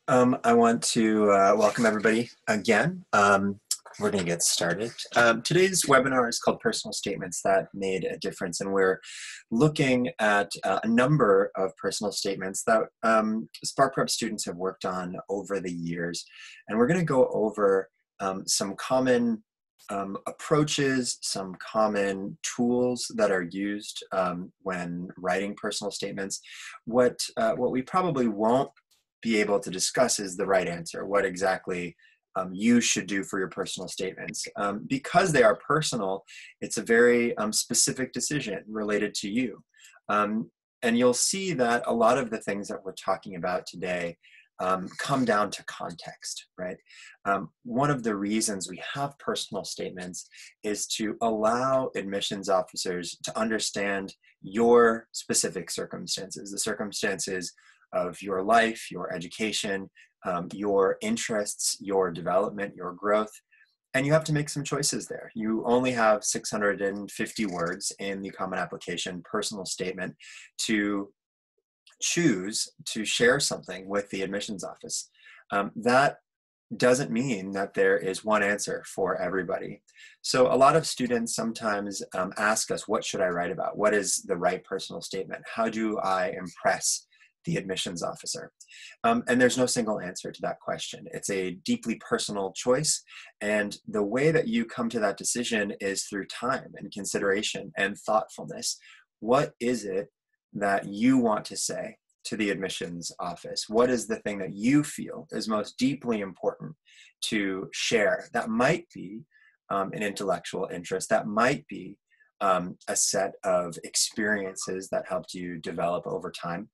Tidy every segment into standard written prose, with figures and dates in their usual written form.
I want to welcome everybody again. We're going to get started. Today's webinar is called Personal Statements That Made a Difference, and we're looking at a number of personal statements that Spark Prep students have worked on over the years. And we're going to go over some common approaches, some common tools that are used when writing personal statements. What we probably won't be able to discuss is the right answer, what exactly you should do for your personal statements. Because they are personal, it's a very specific decision related to you. And you'll see that a lot of the things that we're talking about today come down to context, right? One of the reasons we have personal statements is to allow admissions officers to understand your specific circumstances, the circumstances of your life, your education, your interests, your development, your growth, and you have to make some choices there. You only have 650 words in the Common Application personal statement to choose to share something with the admissions office. That doesn't mean that there is one answer for everybody. So a lot of students sometimes ask us, what should I write about? What is the right personal statement? How do I impress the admissions officer? And there's no single answer to that question. It's a deeply personal choice. And the way that you come to that decision is through time and consideration and thoughtfulness. What is it that you want to say to the admissions office? What is the thing that you feel is most deeply important to share? That might be an intellectual interest. That might be a set of experiences that helped you develop over time.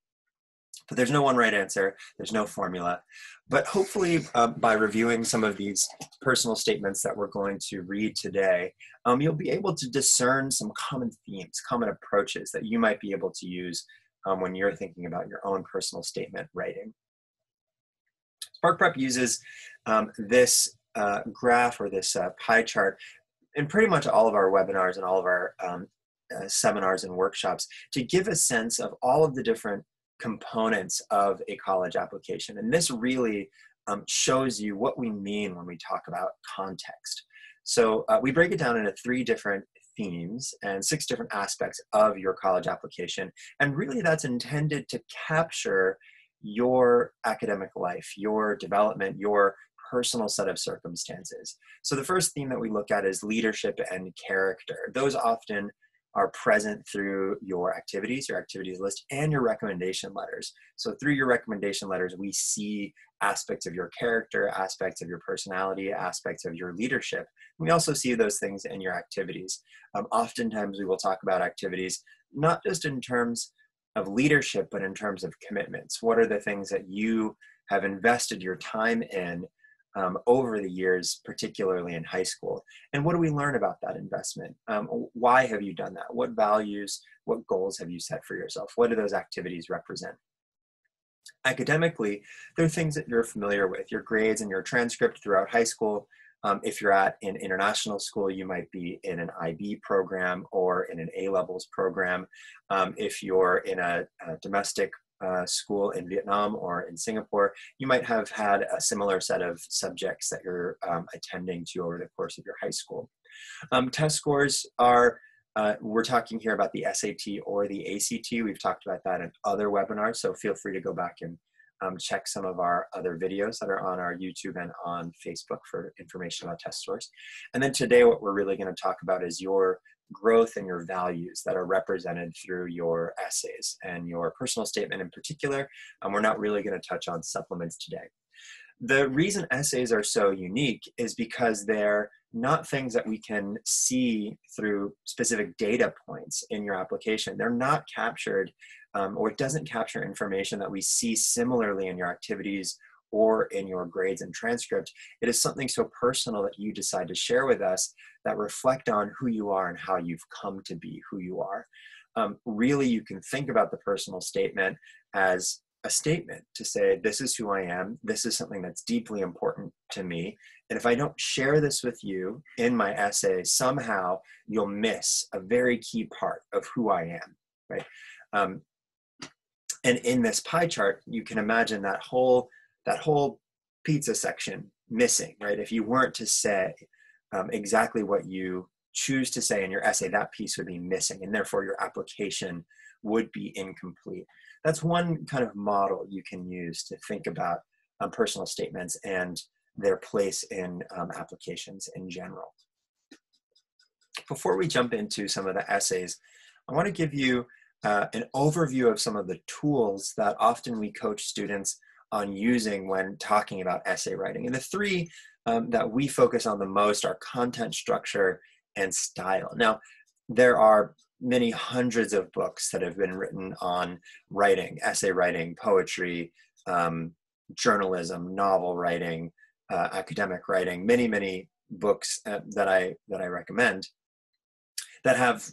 But there's no one right answer. There's no formula. But hopefully by reviewing some of these personal statements that we're going to read today, you'll be able to discern some common themes, common approaches that you might be able to use when you're thinking about your own personal statement writing. Spark Prep uses this graph or this pie chart in pretty much all of our webinars and all of our seminars and workshops to give a sense of all of the different components of a college application. And this really shows you what we mean when we talk about context. So we break it down into 3 different themes and 6 different aspects of your college application. And really that's intended to capture your academic life, your development, your personal set of circumstances. So the first theme that we look at is leadership and character. Those often are present through your activities list, and your recommendation letters. So through your recommendation letters, we see aspects of your character, aspects of your personality, aspects of your leadership. We also see those things in your activities. Oftentimes we will talk about activities, not just in terms of leadership, but in terms of commitments. What are the things that you have invested your time in over the years, particularly in high school? And what do we learn about that investment? Why have you done that? What values, what goals have you set for yourself? What do those activities represent? Academically, there are things that you're familiar with, your grades and your transcript throughout high school. If you're at an international school, you might be in an IB program or in an A-levels program. If you're in a domestic school in Vietnam or in Singapore, you might have had a similar set of subjects that you're attending to over the course of your high school. Test scores are, we're talking here about the SAT or the ACT. We've talked about that in other webinars, so feel free to go back and check some of our other videos that are on our YouTube and on Facebook for information about test scores. And then today what we're really going to talk about is your growth and your values that are represented through your essays and your personal statement in particular. We're not really going to touch on supplements today. The reason essays are so unique is because they're not things that we can see through specific data points in your application. They're not captured, or it doesn't capture information that we see similarly in your activities or in your grades and transcript. It is something so personal that you decide to share with us that reflect on who you are and how you've come to be who you are. Really, you can think about the personal statement as a statement to say, this is who I am, this is something that's deeply important to me, and if I don't share this with you in my essay, somehow you'll miss a very key part of who I am, right? And in this pie chart, you can imagine that whole that whole pizza section missing, right? If you weren't to say exactly what you choose to say in your essay, that piece would be missing, and therefore your application would be incomplete. That's one kind of model you can use to think about personal statements and their place in applications in general. Before we jump into some of the essays, I want to give you an overview of some of the tools that often we coach students on using when talking about essay writing. And the three that we focus on the most are content, structure, and style. Now, there are many hundreds of books that have been written on writing, essay writing, poetry, journalism, novel writing, academic writing, many books that I recommend that have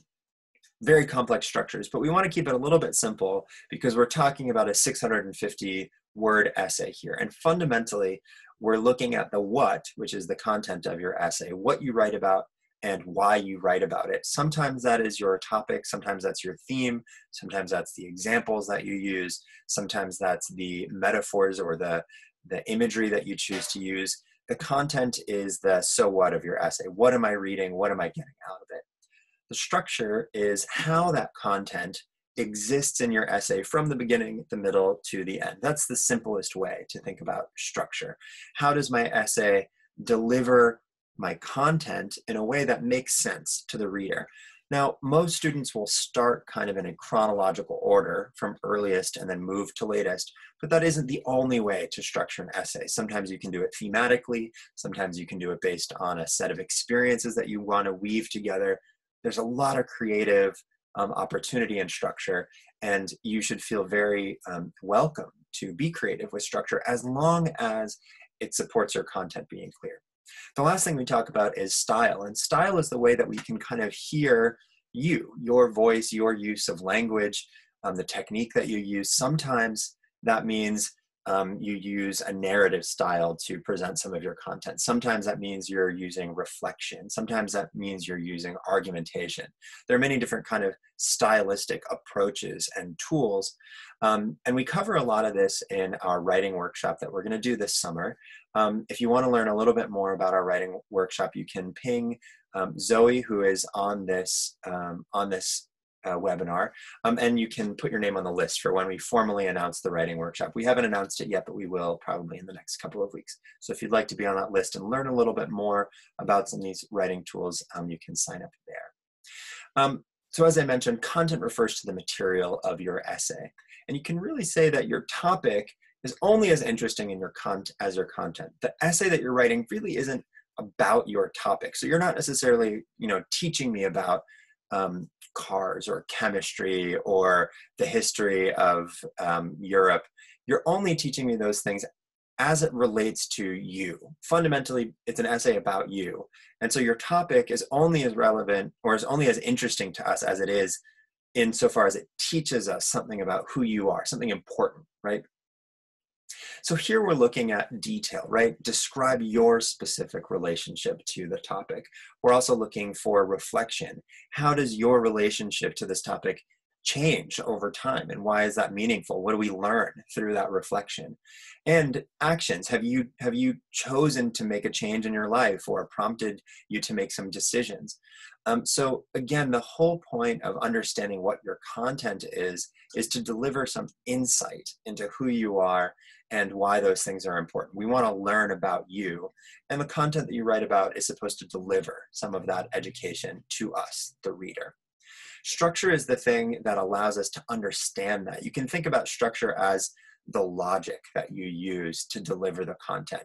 very complex structures, but we want to keep it a little bit simple because we're talking about a 650 word essay here. And fundamentally, we're looking at the what, which is the content of your essay, what you write about and why you write about it. Sometimes that is your topic, sometimes that's your theme, sometimes that's the examples that you use, sometimes that's the metaphors or the imagery that you choose to use. The content is the so what of your essay. What am I reading? What am I getting out of it? The structure is how that content exists in your essay from the beginning, the middle, to the end. That's the simplest way to think about structure. How does my essay deliver my content in a way that makes sense to the reader? Now, most students will start kind of in a chronological order from earliest and then move to latest, but that isn't the only way to structure an essay. Sometimes you can do it thematically. Sometimes you can do it based on a set of experiences that you want to weave together. There's a lot of creative opportunity and structure, and you should feel very welcome to be creative with structure as long as it supports your content being clear. The last thing we talk about is style, and style is the way that we can kind of hear you, your voice, your use of language, the technique that you use. Sometimes that means you use a narrative style to present some of your content. Sometimes that means you're using reflection. Sometimes that means you're using argumentation. There are many different kind of stylistic approaches and tools. And we cover a lot of this in our writing workshop that we're going to do this summer. If you want to learn a little bit more about our writing workshop, you can ping Zoe, who is on this webinar, and you can put your name on the list for when we formally announce the writing workshop. We haven't announced it yet, but we will probably in the next couple of weeks. So if you'd like to be on that list and learn a little bit more about some of these writing tools, you can sign up there. So as I mentioned, content refers to the material of your essay. And you can really say that your topic is only as interesting in your as your content. The essay that you're writing really isn't about your topic. So you're not necessarily, teaching me about cars or chemistry or the history of Europe. You're only teaching me those things as it relates to you. Fundamentally, it's an essay about you. And so your topic is only as relevant or is only as interesting to us as it is insofar as it teaches us something about who you are, something important, right? So here we're looking at detail, right? Describe your specific relationship to the topic. We're also looking for reflection. How does your relationship to this topic change over time, and why is that meaningful? What do we learn through that reflection? And actions. Have you chosen to make a change in your life or prompted you to make some decisions? So again, the whole point of understanding what your content is to deliver some insight into who you are and why those things are important. We want to learn about you, and the content that you write about is supposed to deliver some of that education to us, the reader. Structure is the thing that allows us to understand that. You can think about structure as the logic that you use to deliver the content.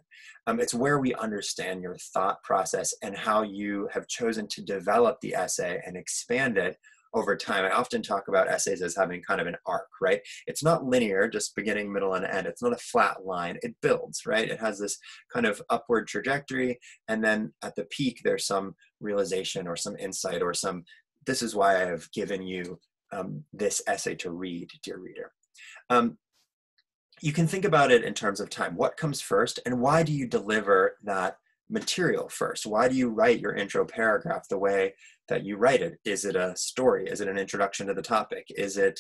It's where we understand your thought process and how you have chosen to develop the essay and expand it over time. I often talk about essays as having kind of an arc, right? It's not linear, just beginning, middle, and end. It's not a flat line. It builds, right? It has this kind of upward trajectory, and then at the peak, there's some realization or some insight or some, this is why I have given you this essay to read, dear reader. You can think about it in terms of time. What comes first, and why do you deliver that material first? Why do you write your intro paragraph the way that you write it? Is it a story? Is it an introduction to the topic? Is it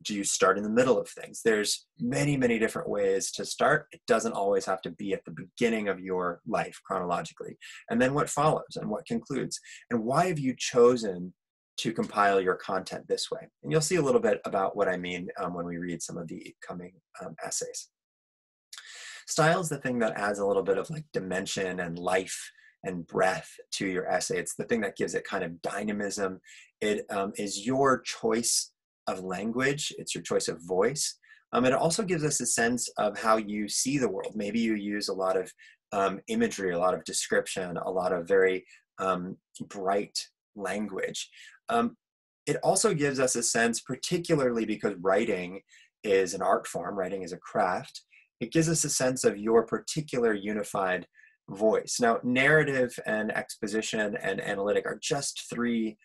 Do you start in the middle of things? There's many, many different ways to start. It doesn't always have to be at the beginning of your life chronologically. And then what follows and what concludes? And why have you chosen to compile your content this way? And you'll see a little bit about what I mean when we read some of the coming essays. Style is the thing that adds a little bit of like dimension and life and breath to your essay. It's the thing that gives it kind of dynamism. It is your choice of language. It's your choice of voice. It also gives us a sense of how you see the world. Maybe you use a lot of imagery, a lot of description, a lot of very bright language. It also gives us a sense, particularly because writing is an art form, writing is a craft, it gives us a sense of your particular unified voice. Now, narrative and exposition and analytic are just three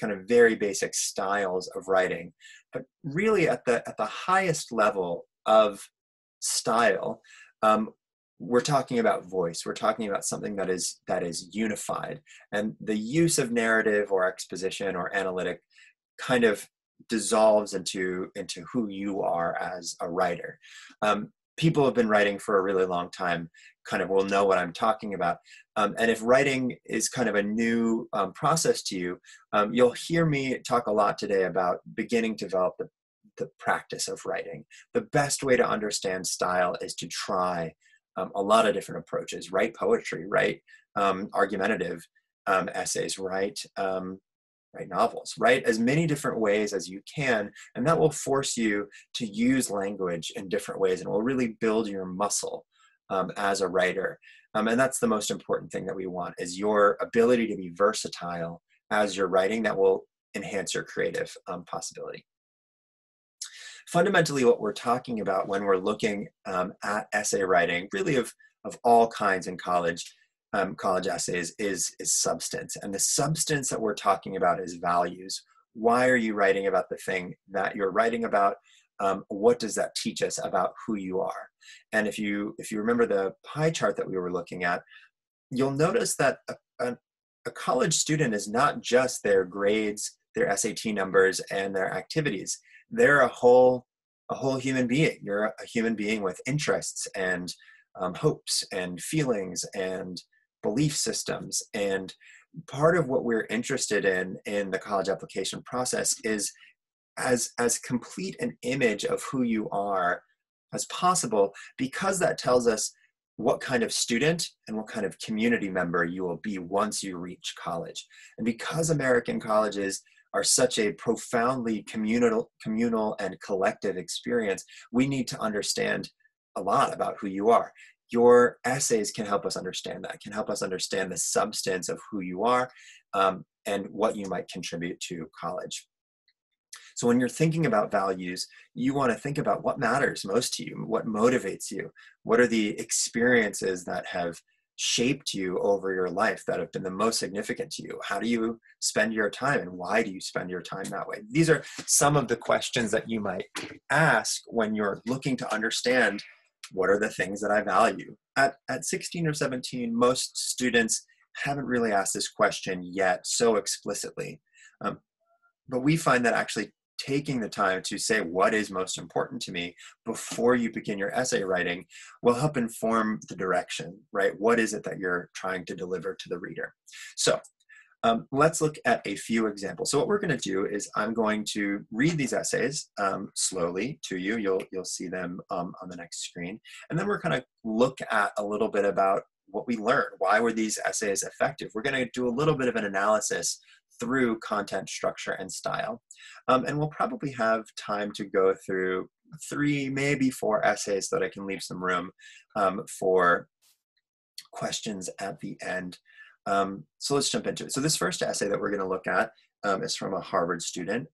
kind of very basic styles of writing. But really at the highest level of style, we're talking about voice. We're talking about something that is unified. And the use of narrative or exposition or analytic kind of dissolves into who you are as a writer. People have been writing for a really long time kind of will know what I'm talking about. And if writing is kind of a new process to you, you'll hear me talk a lot today about beginning to develop the practice of writing. The best way to understand style is to try a lot of different approaches. Write poetry, write argumentative essays, write novels, write as many different ways as you can, and that will force you to use language in different ways and will really build your muscle as a writer. And that's the most important thing that we want, is your ability to be versatile as you're writing. That will enhance your creative possibility. Fundamentally, what we're talking about when we're looking at essay writing, really of all kinds in college essays, is substance. And the substance that we're talking about is values. Why are you writing about the thing that you're writing about? What does that teach us about who you are? And if you remember the pie chart that we were looking at, you'll notice that a college student is not just their grades, their SAT numbers, and their activities. They're a whole human being. You're a human being with interests and hopes and feelings and belief systems. And part of what we're interested in the college application process is as complete an image of who you are as possible, because that tells us what kind of student and what kind of community member you will be once you reach college. And because American colleges are such a profoundly communal and collective experience, we need to understand a lot about who you are. Your essays can help us understand that, can help us understand the substance of who you are and what you might contribute to college. So when you're thinking about values, you want to think about what matters most to you, what motivates you, what are the experiences that have shaped you over your life that have been the most significant to you? How do you spend your time, and why do you spend your time that way? These are some of the questions that you might ask when you're looking to understand what are the things that I value. At 16 or 17, most students haven't really asked this question yet so explicitly. But we find that actually taking the time to say what is most important to me before you begin your essay writing will help inform the direction, right? What is it that you're trying to deliver to the reader? So let's look at a few examples. So what we're going to do is I'm going to read these essays slowly to you. You'll see them on the next screen. And then we're going to look at a little bit about what we learned. Why were these essays effective? We're going to do a little bit of an analysis through content, structure, and style. And we'll probably have time to go through 3, maybe 4 essays so that I can leave some room for questions at the end. So let's jump into it. So this first essay that we're going to look at is from a Harvard student.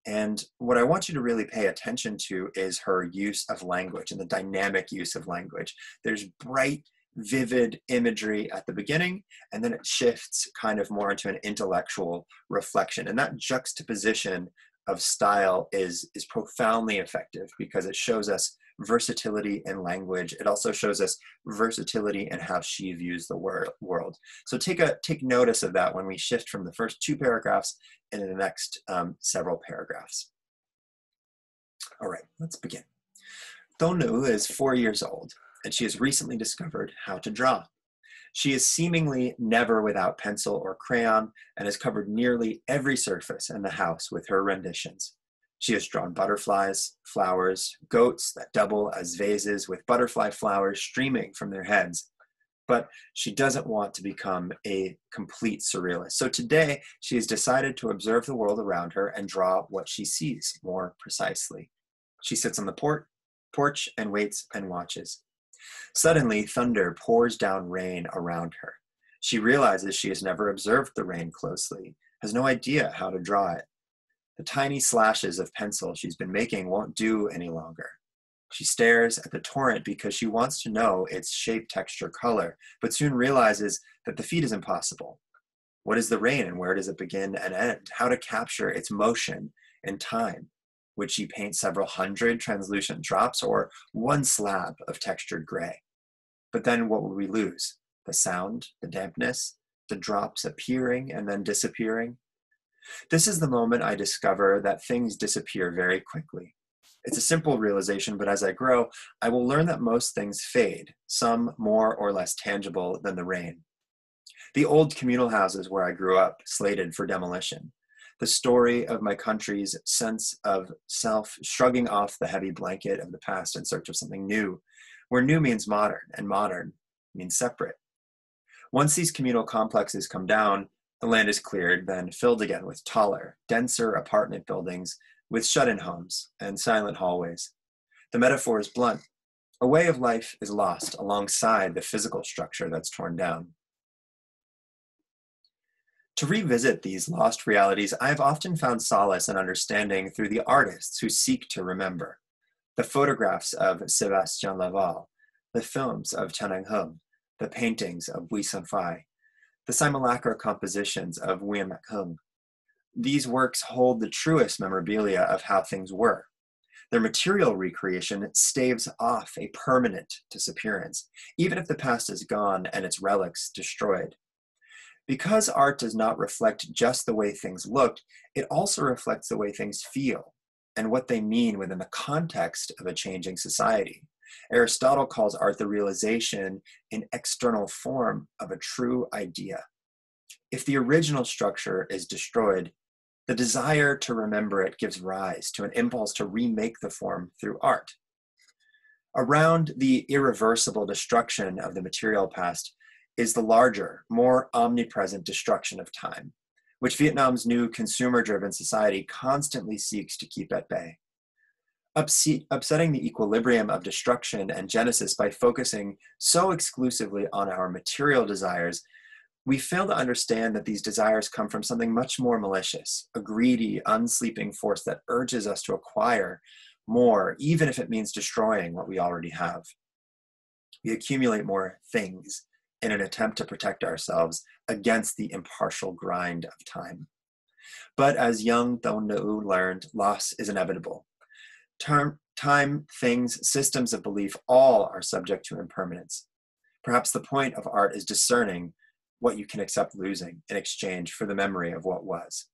And what I want you to really pay attention to is her use of language and the dynamic use of language. There's bright, vivid imagery at the beginning, and then it shifts kind of more into an intellectual reflection. And that juxtaposition of style is profoundly effective because it shows us versatility in language. It also shows us versatility in how she views the world. So take notice of that when we shift from the first 2 paragraphs into the next several paragraphs. All right, let's begin. Tonu is 4 years old, and she has recently discovered how to draw. She is seemingly never without pencil or crayon and has covered nearly every surface in the house with her renditions. She has drawn butterflies, flowers, goats that double as vases with butterfly flowers streaming from their heads. But she doesn't want to become a complete surrealist. So today, she has decided to observe the world around her and draw what she sees more precisely. She sits on the porch and waits and watches. Suddenly, thunder pours down rain around her. She realizes she has never observed the rain closely, has no idea how to draw it. The tiny slashes of pencil she's been making won't do any longer. She stares at the torrent because she wants to know its shape, texture, color, but soon realizes that the feat is impossible. What is the rain and where does it begin and end? How to capture its motion and time? Would she paint several hundred translucent drops or one slab of textured gray? But then what would we lose? The sound, the dampness, the drops appearing and then disappearing? This is the moment I discover that things disappear very quickly. It's a simple realization, but as I grow, I will learn that most things fade, some more or less tangible than the rain. The old communal houses where I grew up, slated for demolition. The story of my country's sense of self shrugging off the heavy blanket of the past in search of something new, where new means modern and modern means separate. Once these communal complexes come down, the land is cleared, then filled again with taller, denser apartment buildings with shut-in homes and silent hallways. The metaphor is blunt. A way of life is lost alongside the physical structure that's torn down. To revisit these lost realities, I have often found solace and understanding through the artists who seek to remember. The photographs of Sébastien Laval, the films of Tan Hung, the paintings of Bui Sun Phai, the simulacra compositions of Nguyen Mak Hung. These works hold the truest memorabilia of how things were. Their material recreation staves off a permanent disappearance, even if the past is gone and its relics destroyed. Because art does not reflect just the way things looked, it also reflects the way things feel and what they mean within the context of a changing society. Aristotle calls art the realization in external form of a true idea. If the original structure is destroyed, the desire to remember it gives rise to an impulse to remake the form through art. Around the irreversible destruction of the material past is the larger, more omnipresent destruction of time, which Vietnam's new consumer-driven society constantly seeks to keep at bay. Upsetting the equilibrium of destruction and genesis by focusing so exclusively on our material desires, we fail to understand that these desires come from something much more malicious, a greedy, unsleeping force that urges us to acquire more, even if it means destroying what we already have. We accumulate more things in an attempt to protect ourselves against the impartial grind of time. But as young Tonu learned, loss is inevitable. Time, things, systems of belief, all are subject to impermanence. Perhaps the point of art is discerning what you can accept losing in exchange for the memory of what was.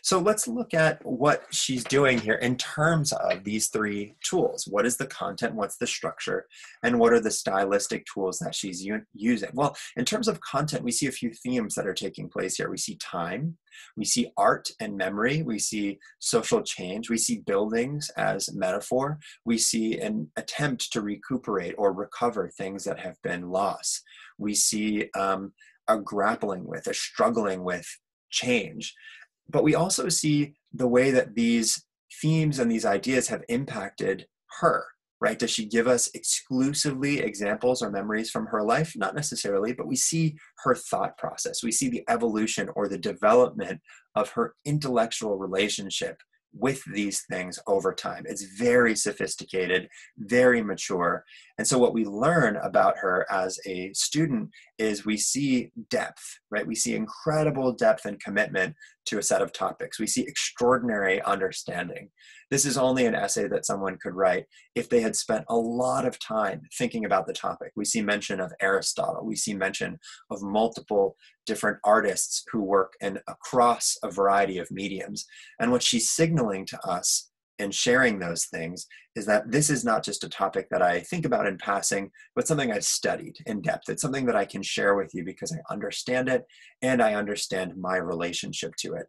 So let's look at what she's doing here in terms of these three tools. What is the content, what's the structure, and what are the stylistic tools that she's using? Well, in terms of content, we see a few themes that are taking place here. We see time, we see art and memory, we see social change, we see buildings as metaphor, we see an attempt to recuperate or recover things that have been lost. We see a grappling with, a struggling with change. But we also see the way that these themes and these ideas have impacted her, right? Does she give us exclusively examples or memories from her life? Not necessarily, but we see her thought process. We see the evolution or the development of her intellectual relationship with these things over time. It's very sophisticated, very mature. And so what we learn about her as a student is we see depth, right? We see incredible depth and commitment to a set of topics. We see extraordinary understanding. This is only an essay that someone could write if they had spent a lot of time thinking about the topic. We see mention of Aristotle. We see mention of multiple different artists who work across a variety of mediums. And what she's signaling to us in sharing those things is that this is not just a topic that I think about in passing, but something I've studied in depth. It's something that I can share with you because I understand it and I understand my relationship to it.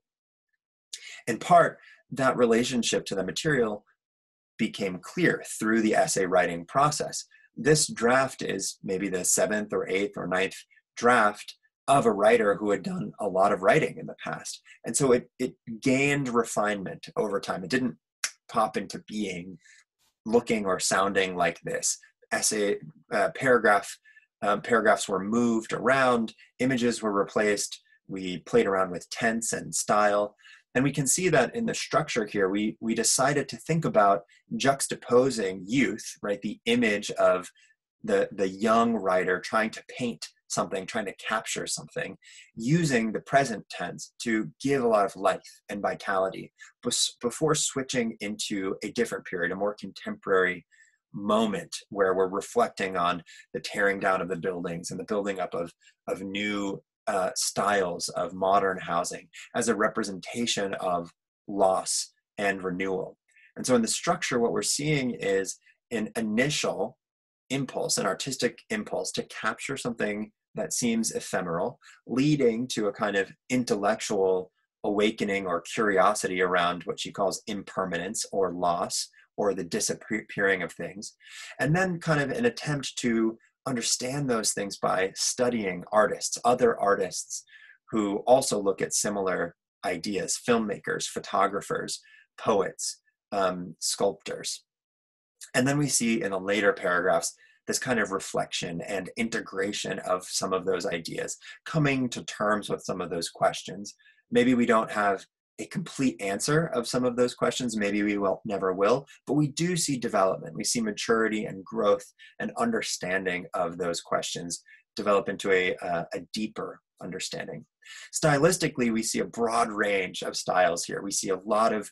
In part, that relationship to the material became clear through the essay writing process. This draft is maybe the 7th or 8th or 9th draft of a writer who had done a lot of writing in the past. And so it gained refinement over time. It didn't pop into being looking or sounding like this. Essay paragraphs were moved around, images were replaced, we played around with tense and style. And we can see that in the structure here, we decided to think about juxtaposing youth, right? The image of the young writer trying to paint something, trying to capture something, using the present tense to give a lot of life and vitality before switching into a different period, a more contemporary moment where we're reflecting on the tearing down of the buildings and the building up of new styles of modern housing as a representation of loss and renewal. And so in the structure, what we're seeing is an initial impulse, an artistic impulse to capture something that seems ephemeral, leading to a kind of intellectual awakening or curiosity around what she calls impermanence or loss or the disappearing of things. And then kind of an attempt to understand those things by studying artists, other artists who also look at similar ideas, filmmakers, photographers, poets, sculptors. And then we see in the later paragraphs this kind of reflection and integration of some of those ideas, coming to terms with some of those questions. Maybe we don't have a complete answer of some of those questions, maybe we never will, but we do see development. We see maturity and growth and understanding of those questions develop into a deeper understanding. Stylistically, we see a broad range of styles here. We see a lot of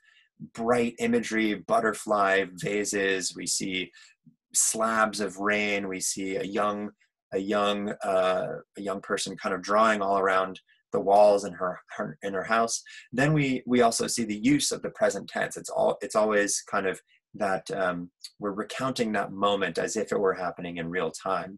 bright imagery, butterfly vases, we see slabs of rain, we see a young person kind of drawing all around the walls in her house. Then we also see the use of the present tense. It's always kind of that we're recounting that moment as if it were happening in real time.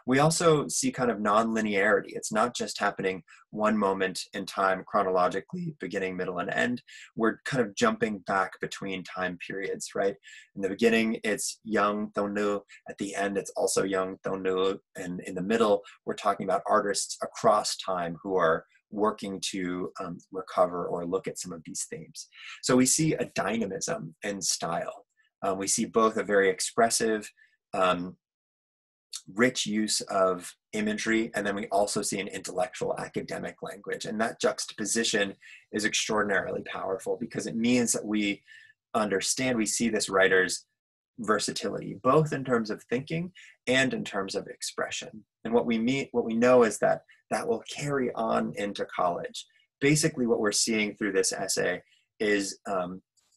We also see kind of non-linearity. It's not just happening one moment in time chronologically, beginning, middle, and end. We're kind of jumping back between time periods, right? In the beginning, it's young Thonu. At the end, it's also young Thonu. And in the middle, we're talking about artists across time who are working to recover or look at some of these themes. So we see a dynamism in style. We see both a very expressive, rich use of imagery, and then we also see an intellectual academic language. And that juxtaposition is extraordinarily powerful because it means that we understand, we see this writer's versatility, both in terms of thinking and in terms of expression. And what we know is that will carry on into college. Basically, what we're seeing through this essay is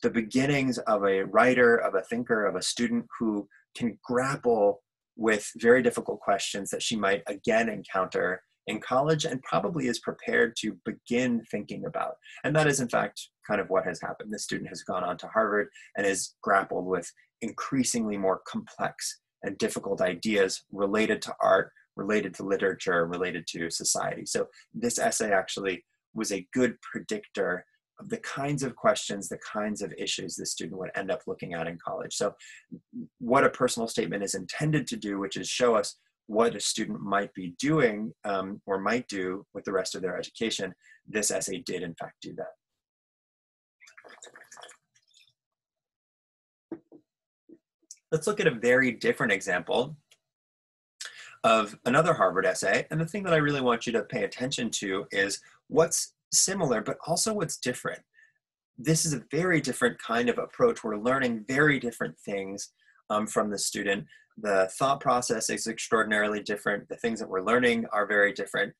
the beginnings of a writer, of a thinker, of a student who can grapple with very difficult questions that she might again encounter in college and probably is prepared to begin thinking about. And that is in fact kind of what has happened. This student has gone on to Harvard and has grappled with increasingly more complex and difficult ideas related to art, related to literature, related to society. So this essay actually was a good predictor of the kinds of questions, the kinds of issues the student would end up looking at in college. So what a personal statement is intended to do, which is show us what a student might be doing or might do with the rest of their education, this essay did in fact do that. Let's look at a very different example of another Harvard essay. And the thing that I really want you to pay attention to is what's similar, but also what's different. This is a very different kind of approach. We're learning very different things from the student. The thought process is extraordinarily different. The things that we're learning are very different.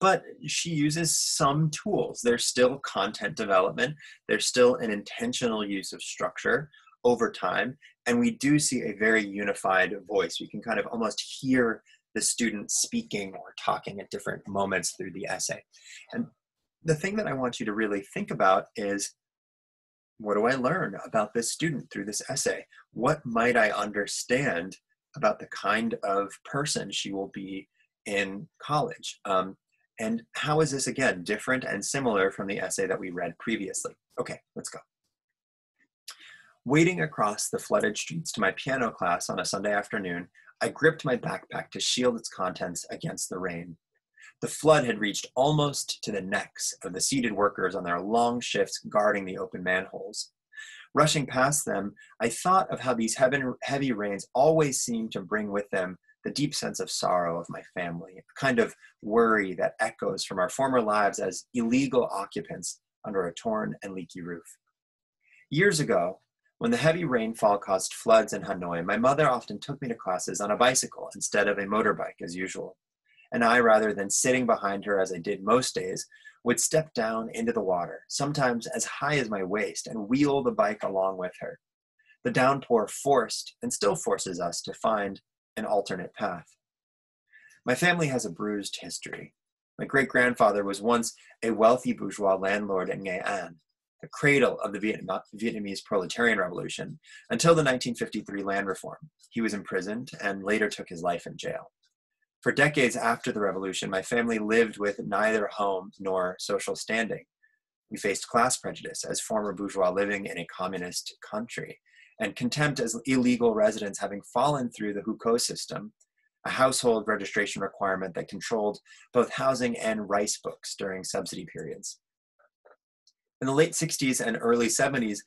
But she uses some tools. There's still content development. There's still an intentional use of structure over time. And we do see a very unified voice. We can kind of almost hear the student speaking or talking at different moments through the essay. And the thing that I want you to really think about is what do I learn about this student through this essay? What might I understand about the kind of person she will be in college? And how is this, again, different and similar from the essay that we read previously? Okay, let's go. Wading across the flooded streets to my piano class on a Sunday afternoon, I gripped my backpack to shield its contents against the rain. The flood had reached almost to the necks of the seated workers on their long shifts guarding the open manholes. Rushing past them, I thought of how these heavy rains always seemed to bring with them the deep sense of sorrow of my family, a kind of worry that echoes from our former lives as illegal occupants under a torn and leaky roof. Years ago, when the heavy rainfall caused floods in Hanoi, my mother often took me to classes on a bicycle instead of a motorbike as usual. And I, rather than sitting behind her as I did most days, would step down into the water, sometimes as high as my waist, and wheel the bike along with her. The downpour forced and still forces us to find an alternate path. My family has a bruised history. My great-grandfather was once a wealthy bourgeois landlord in Nghệ An, the cradle of the Vietnamese proletarian revolution, until the 1953 land reform. He was imprisoned and later took his life in jail. For decades after the revolution, my family lived with neither home nor social standing. We faced class prejudice as former bourgeois living in a communist country, and contempt as illegal residents having fallen through the hukou system, a household registration requirement that controlled both housing and rice books during subsidy periods. In the late 60s and early 70s,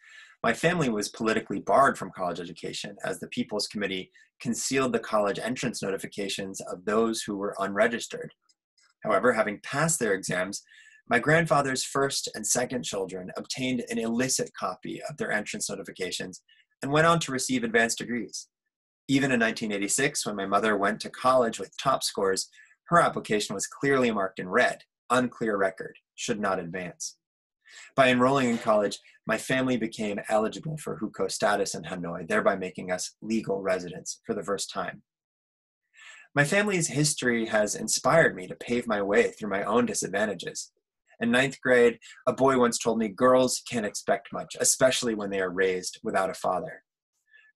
my family was politically barred from college education as the People's Committee concealed the college entrance notifications of those who were unregistered. However, having passed their exams, my grandfather's first and second children obtained an illicit copy of their entrance notifications and went on to receive advanced degrees. Even in 1986, when my mother went to college with top scores, her application was clearly marked in red, unclear record, should not advance. By enrolling in college, my family became eligible for hukou status in Hanoi, thereby making us legal residents for the first time. My family's history has inspired me to pave my way through my own disadvantages. In ninth grade, a boy once told me girls can't expect much, especially when they are raised without a father.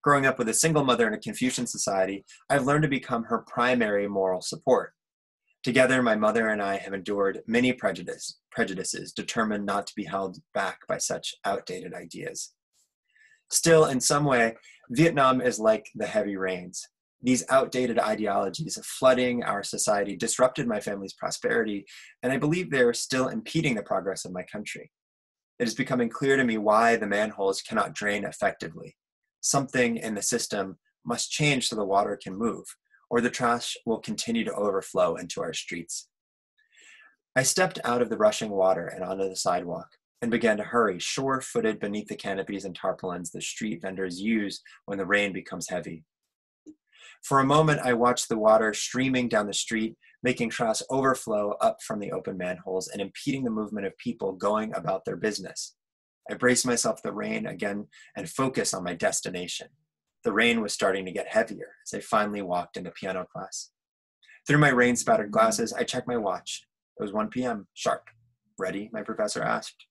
Growing up with a single mother in a Confucian society, I've learned to become her primary moral support. Together, my mother and I have endured many prejudices, determined not to be held back by such outdated ideas. Still, in some way, Vietnam is like the heavy rains. These outdated ideologies flooding our society disrupted my family's prosperity, and I believe they are still impeding the progress of my country. It is becoming clear to me why the manholes cannot drain effectively. Something in the system must change so the water can move, or the trash will continue to overflow into our streets. I stepped out of the rushing water and onto the sidewalk and began to hurry, sure-footed beneath the canopies and tarpaulins the street vendors use when the rain becomes heavy. For a moment, I watched the water streaming down the street, making trash overflow up from the open manholes and impeding the movement of people going about their business. I braced myself for the rain again and focused on my destination. The rain was starting to get heavier as I finally walked into piano class. Through my rain-spattered glasses, I checked my watch. It was 1 p.m. sharp. "Ready?" my professor asked.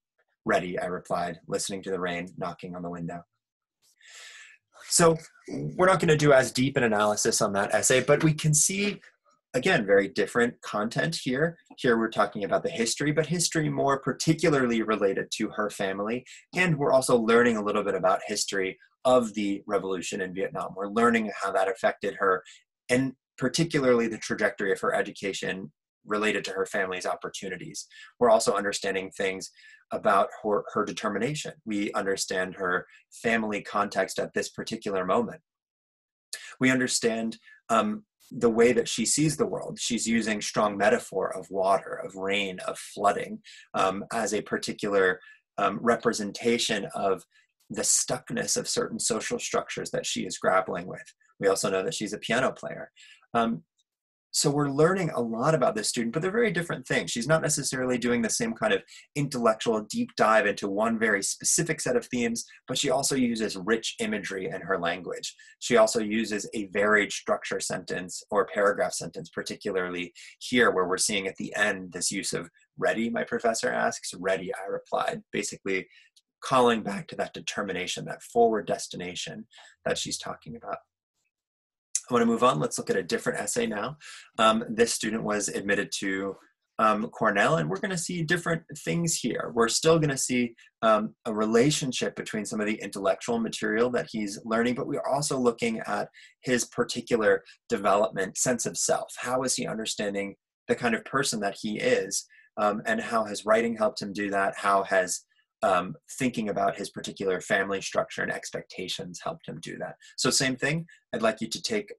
"Ready," I replied, listening to the rain knocking on the window. So we're not going to do as deep an analysis on that essay, but we can see, again, very different content here. Here we're talking about the history, but history more particularly related to her family. And we're also learning a little bit about history of the revolution in Vietnam. We're learning how that affected her, and particularly the trajectory of her education related to her family's opportunities. We're also understanding things about her determination. We understand her family context at this particular moment. We understand the way that she sees the world. She's using strong metaphor of water, of rain, of flooding as a particular representation of the stuckness of certain social structures that she is grappling with. We also know that she's a piano player. So we're learning a lot about this student, but they're very different things. She's not necessarily doing the same kind of intellectual deep dive into one very specific set of themes, but she also uses rich imagery in her language. She also uses a varied structure sentence or paragraph sentence, particularly here where we're seeing at the end this use of "ready," my professor asks. "Ready," I replied, basically calling back to that determination, that forward destination that she's talking about. I want to move on. Let's look at a different essay now. This student was admitted to Cornell, and we're going to see different things here. We're still going to see a relationship between some of the intellectual material that he's learning, but we're also looking at his particular development, sense of self. How is he understanding the kind of person that he is, and how has writing helped him do that? How has thinking about his particular family structure and expectations helped him do that? So same thing, I'd like you to take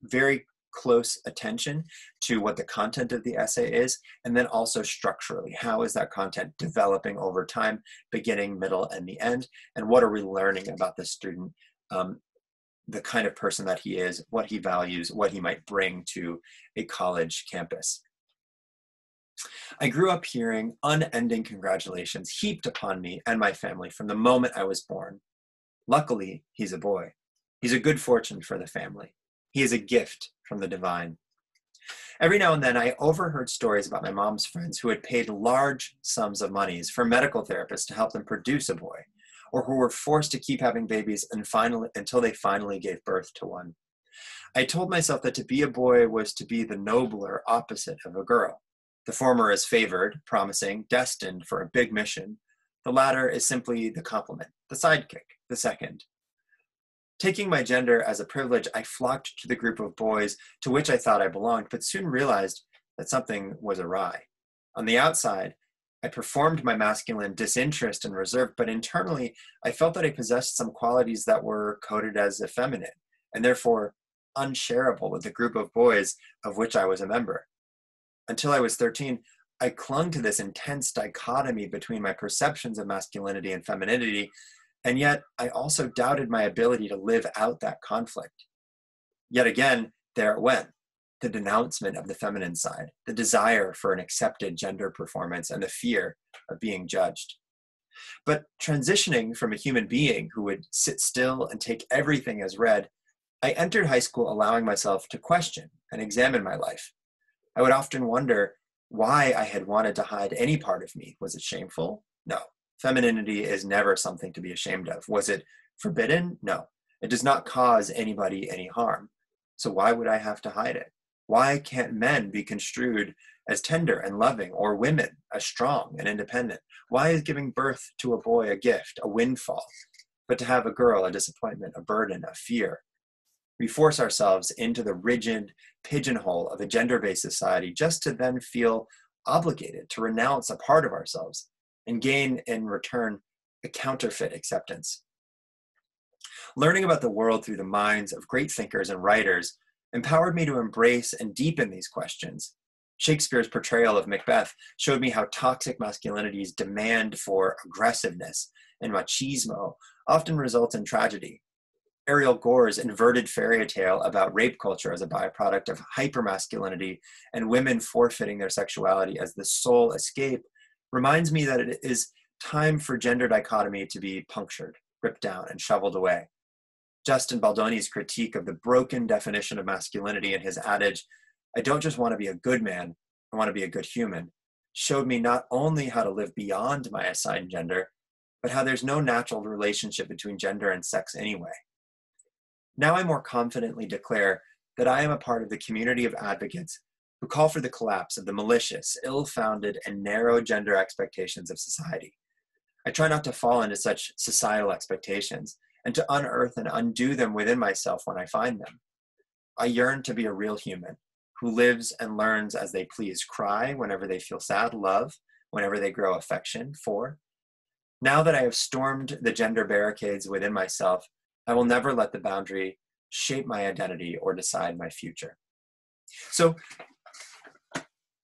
very close attention to what the content of the essay is, and then also structurally, how is that content developing over time, beginning, middle, and the end, and what are we learning about the student, the kind of person that he is, what he values, what he might bring to a college campus. I grew up hearing unending congratulations heaped upon me and my family from the moment I was born. Luckily, he's a boy. He's a good fortune for the family. He is a gift from the divine. Every now and then, I overheard stories about my mom's friends who had paid large sums of monies for medical therapists to help them produce a boy, or who were forced to keep having babies until they finally gave birth to one. I told myself that to be a boy was to be the nobler opposite of a girl. The former is favored, promising, destined for a big mission. The latter is simply the complement, the sidekick, the second. Taking my gender as a privilege, I flocked to the group of boys to which I thought I belonged, but soon realized that something was awry. On the outside, I performed my masculine disinterest and reserve, but internally, I felt that I possessed some qualities that were coded as effeminate, and therefore unshareable with the group of boys of which I was a member. Until I was 13, I clung to this intense dichotomy between my perceptions of masculinity and femininity, and yet I also doubted my ability to live out that conflict. Yet again, there it went, the denouncement of the feminine side, the desire for an accepted gender performance, and the fear of being judged. But transitioning from a human being who would sit still and take everything as read, I entered high school allowing myself to question and examine my life. I would often wonder why I had wanted to hide any part of me. Was it shameful? No. Femininity is never something to be ashamed of. Was it forbidden? No. It does not cause anybody any harm. So why would I have to hide it? Why can't men be construed as tender and loving, or women as strong and independent? Why is giving birth to a boy a gift, a windfall, but to have a girl a disappointment, a burden, a fear? We force ourselves into the rigid pigeonhole of a gender-based society just to then feel obligated to renounce a part of ourselves and gain in return a counterfeit acceptance. Learning about the world through the minds of great thinkers and writers empowered me to embrace and deepen these questions. Shakespeare's portrayal of Macbeth showed me how toxic masculinity's demand for aggressiveness and machismo often results in tragedy. Ariel Gore's inverted fairy tale about rape culture as a byproduct of hypermasculinity and women forfeiting their sexuality as the sole escape reminds me that it is time for gender dichotomy to be punctured, ripped down, and shoveled away. Justin Baldoni's critique of the broken definition of masculinity and his adage, "I don't just want to be a good man, I want to be a good human," showed me not only how to live beyond my assigned gender, but how there's no natural relationship between gender and sex anyway. Now I more confidently declare that I am a part of the community of advocates who call for the collapse of the malicious, ill-founded, and narrow gender expectations of society. I try not to fall into such societal expectations and to unearth and undo them within myself when I find them. I yearn to be a real human who lives and learns as they please, cry whenever they feel sad, love whenever they grow affection for. Now that I have stormed the gender barricades within myself, I will never let the boundary shape my identity or decide my future. So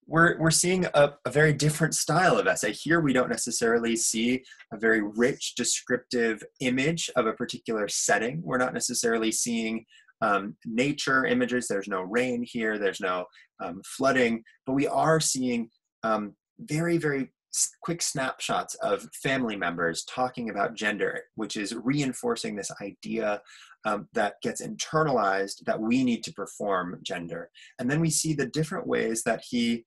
we're seeing a very different style of essay. Here we don't necessarily see a very rich descriptive image of a particular setting. We're not necessarily seeing nature images. There's no rain here, there's no flooding, but we are seeing very, very quick snapshots of family members talking about gender, which is reinforcing this idea that gets internalized that we need to perform gender. And then we see the different ways that he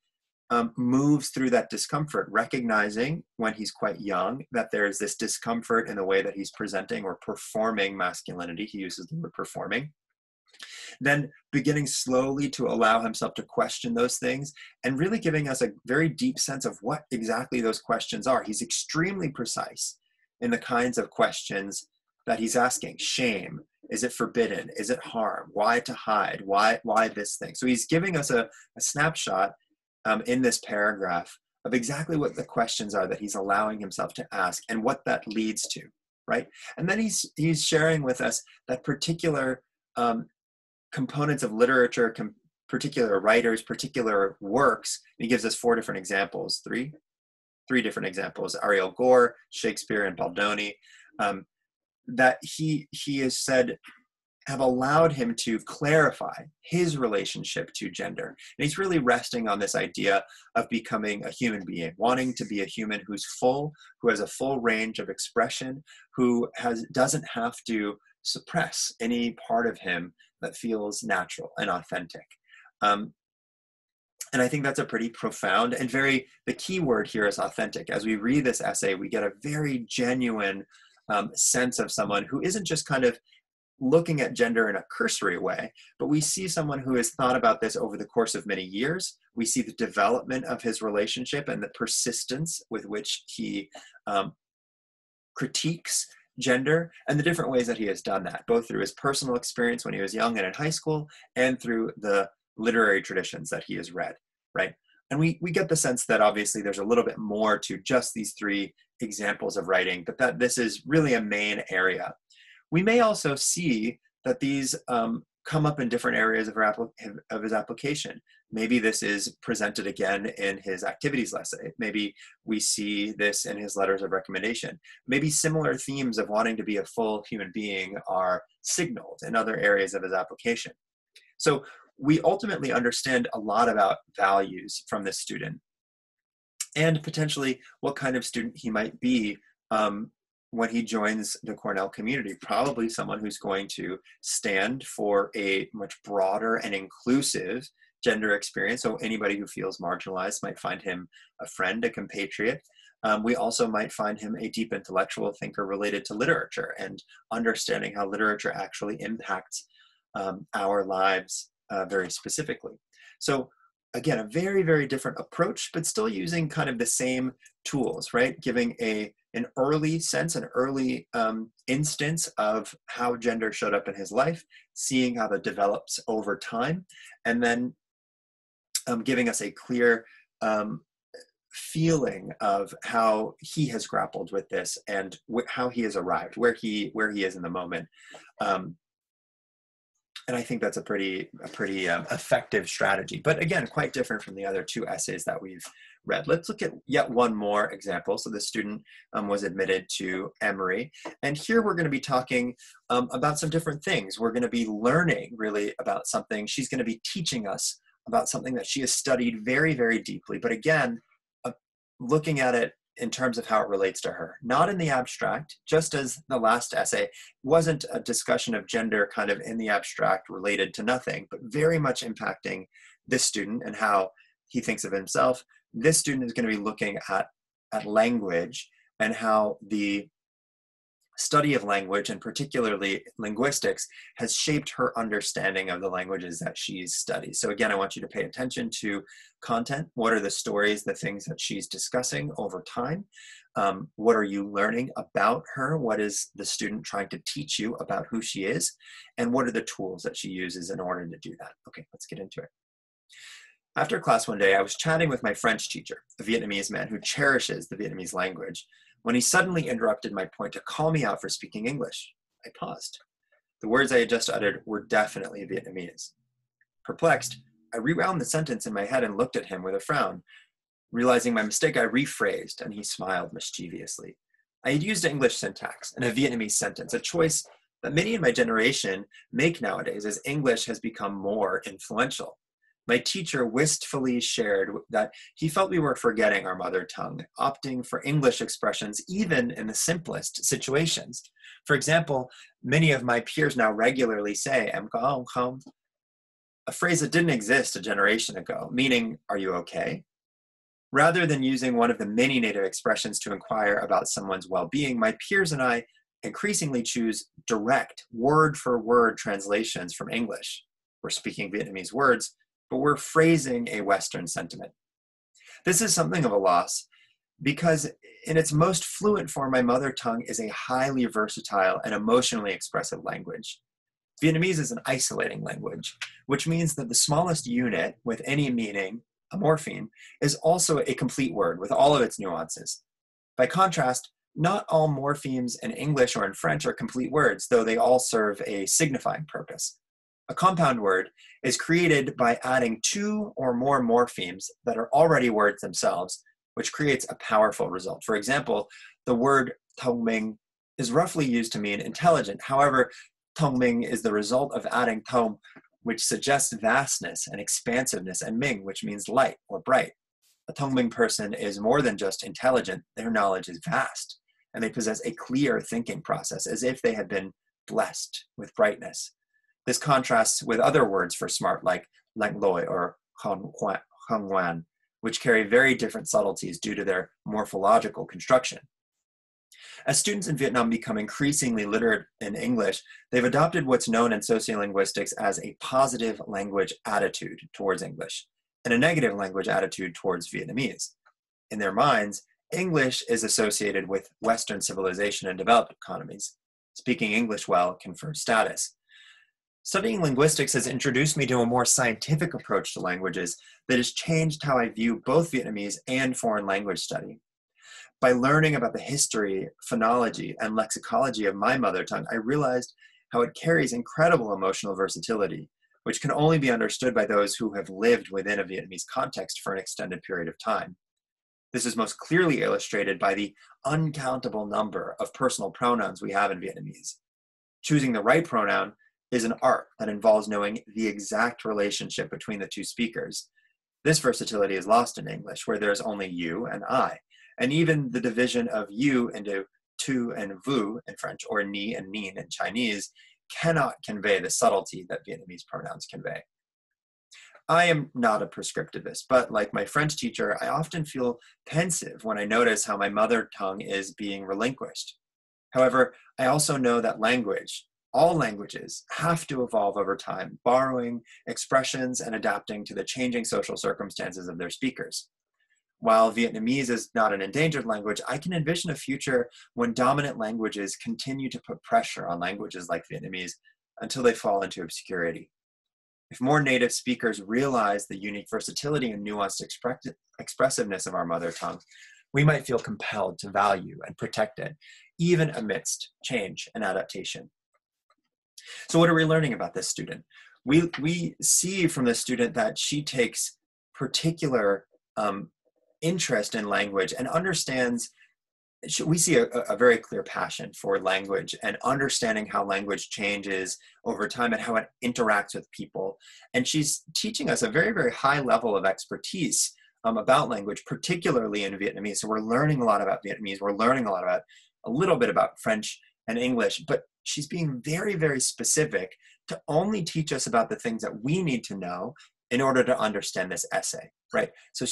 moves through that discomfort, recognizing when he's quite young that there's this discomfort in the way that he's presenting or performing masculinity. He uses the word performing. Then beginning slowly to allow himself to question those things and really giving us a very deep sense of what exactly those questions are. He's extremely precise in the kinds of questions that he's asking. Shame. Is it forbidden? Is it harm? Why to hide? Why this thing? So he's giving us a snapshot in this paragraph of exactly what the questions are that he's allowing himself to ask and what that leads to, right? And then he's sharing with us that particular components of literature, particular writers, particular works. He gives us four different examples, three different examples, Ariel Gore, Shakespeare, and Baldoni, that he has said have allowed him to clarify his relationship to gender. And he's really resting on this idea of becoming a human being, wanting to be a human who's full, who has a full range of expression, who doesn't have to suppress any part of him that feels natural and authentic. And I think that's a pretty profound and the key word here is authentic. As we read this essay, we get a very genuine sense of someone who isn't just kind of looking at gender in a cursory way, but we see someone who has thought about this over the course of many years. We see the development of his relationship and the persistence with which he critiques gender and the different ways that he has done that, both through his personal experience when he was young and in high school and through the literary traditions that he has read, right? And we get the sense that obviously there's a little bit more to just these three examples of writing, but that this is really a main area. We may also see that these come up in different areas of his application. Maybe this is presented again in his activities essay. Maybe we see this in his letters of recommendation. Maybe similar themes of wanting to be a full human being are signaled in other areas of his application. So we ultimately understand a lot about values from this student and potentially what kind of student he might be when he joins the Cornell community. Probably someone who's going to stand for a much broader and inclusive gender experience. So anybody who feels marginalized might find him a friend, a compatriot. We also might find him a deep intellectual thinker related to literature and understanding how literature actually impacts our lives very specifically. So again, a very, very different approach, but still using kind of the same tools, right? Giving an early sense, an early instance of how gender showed up in his life, seeing how that develops over time, and then giving us a clear feeling of how he has grappled with this and how he has arrived, where he is in the moment. And I think that's a pretty effective strategy, but again, quite different from the other two essays that we've read. Let's look at yet one more example. So the student was admitted to Emory, and here we're going to be talking about some different things. We're going to be learning really about something. She's going to be teaching us about something that she has studied very, very deeply, but again, looking at it in terms of how it relates to her, not in the abstract, just as the last essay wasn't a discussion of gender kind of in the abstract related to nothing, but very much impacting this student and how he thinks of himself. This student is going to be looking at language and how the study of language, and particularly linguistics, has shaped her understanding of the languages that she's studied. So again, I want you to pay attention to content. What are the stories, the things that she's discussing over time? What are you learning about her? What is the student trying to teach you about who she is? And what are the tools that she uses in order to do that? Okay, let's get into it. After class one day, I was chatting with my French teacher, a Vietnamese man who cherishes the Vietnamese language, when he suddenly interrupted my point to call me out for speaking English. I paused. The words I had just uttered were definitely Vietnamese. Perplexed, I rewound the sentence in my head and looked at him with a frown. Realizing my mistake, I rephrased, and he smiled mischievously. I had used English syntax and a Vietnamese sentence, a choice that many in my generation make nowadays as English has become more influential. My teacher wistfully shared that he felt we were forgetting our mother tongue, opting for English expressions even in the simplest situations. For example, many of my peers now regularly say, "Em có không?" a phrase that didn't exist a generation ago, meaning, "Are you okay?" Rather than using one of the many native expressions to inquire about someone's well-being, my peers and I increasingly choose direct, word-for-word translations from English. We're speaking Vietnamese words, but we're phrasing a Western sentiment. This is something of a loss because in its most fluent form, my mother tongue is a highly versatile and emotionally expressive language. Vietnamese is an isolating language, which means that the smallest unit with any meaning, a morpheme, is also a complete word with all of its nuances. By contrast, not all morphemes in English or in French are complete words, though they all serve a signifying purpose. A compound word is created by adding two or more morphemes that are already words themselves, which creates a powerful result. For example, the word thông minh is roughly used to mean intelligent. However, thông minh is the result of adding thông, which suggests vastness and expansiveness, and minh, which means light or bright. A thông minh person is more than just intelligent, their knowledge is vast, and they possess a clear thinking process, as if they had been blessed with brightness. This contrasts with other words for smart like lanh loi or khôn ngoan, which carry very different subtleties due to their morphological construction. As students in Vietnam become increasingly literate in English, they've adopted what's known in sociolinguistics as a positive language attitude towards English and a negative language attitude towards Vietnamese. In their minds, English is associated with Western civilization and developed economies. Speaking English well confers status. Studying linguistics has introduced me to a more scientific approach to languages that has changed how I view both Vietnamese and foreign language study. By learning about the history, phonology, and lexicology of my mother tongue, I realized how it carries incredible emotional versatility, which can only be understood by those who have lived within a Vietnamese context for an extended period of time. This is most clearly illustrated by the uncountable number of personal pronouns we have in Vietnamese. Choosing the right pronoun is an art that involves knowing the exact relationship between the two speakers. This versatility is lost in English, where there's only you and I, and even the division of you into tu and vu in French, or ni and nin in Chinese, cannot convey the subtlety that Vietnamese pronouns convey. I am not a prescriptivist, but like my French teacher, I often feel pensive when I notice how my mother tongue is being relinquished. However, I also know that language, all languages, have to evolve over time, borrowing expressions and adapting to the changing social circumstances of their speakers. While Vietnamese is not an endangered language, I can envision a future when dominant languages continue to put pressure on languages like Vietnamese until they fall into obscurity. If more native speakers realize the unique versatility and nuanced expressiveness of our mother tongue, we might feel compelled to value and protect it, even amidst change and adaptation. So what are we learning about this student? We see from this student that she takes particular interest in language and understands, we see a very clear passion for language and understanding how language changes over time and how it interacts with people. And she's teaching us a very, very high level of expertise about language, particularly in Vietnamese. So we're learning a lot about Vietnamese. We're learning a little bit about French and English, but she's being very, very specific to only teach us about the things that we need to know in order to understand this essay, right? So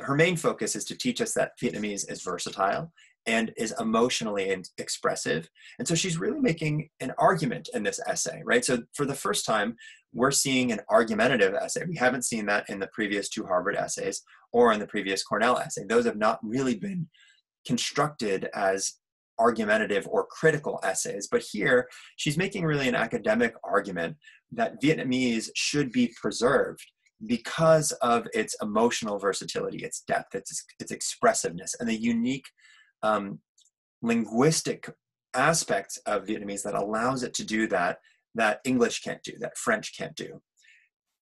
her main focus is to teach us that Vietnamese is versatile and is emotionally expressive. And so she's really making an argument in this essay, right? So for the first time, we're seeing an argumentative essay. We haven't seen that in the previous two Harvard essays or in the previous Cornell essay. Those have not really been constructed as argumentative or critical essays. But here, she's making really an academic argument that Vietnamese should be preserved because of its emotional versatility, its depth, its expressiveness, and the unique linguistic aspects of Vietnamese that allows it to do that English can't do, that French can't do.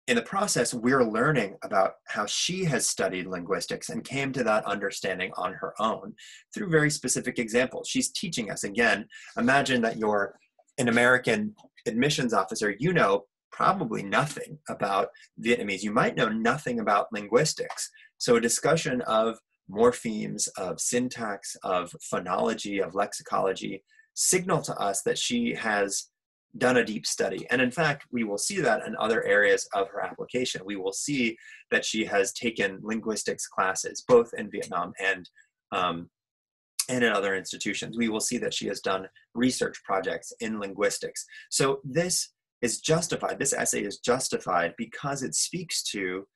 In the process, we're learning about how she has studied linguistics and came to that understanding on her own through very specific examples. She's teaching us, again, imagine that you're an American admissions officer, you know probably nothing about Vietnamese. You might know nothing about linguistics. So a discussion of morphemes, of syntax, of phonology, of lexicology signal to us that she has done a deep study. And in fact, we will see that in other areas of her application. We will see that she has taken linguistics classes, both in Vietnam and in other institutions. We will see that she has done research projects in linguistics. So this is justified. This essay is justified because it speaks to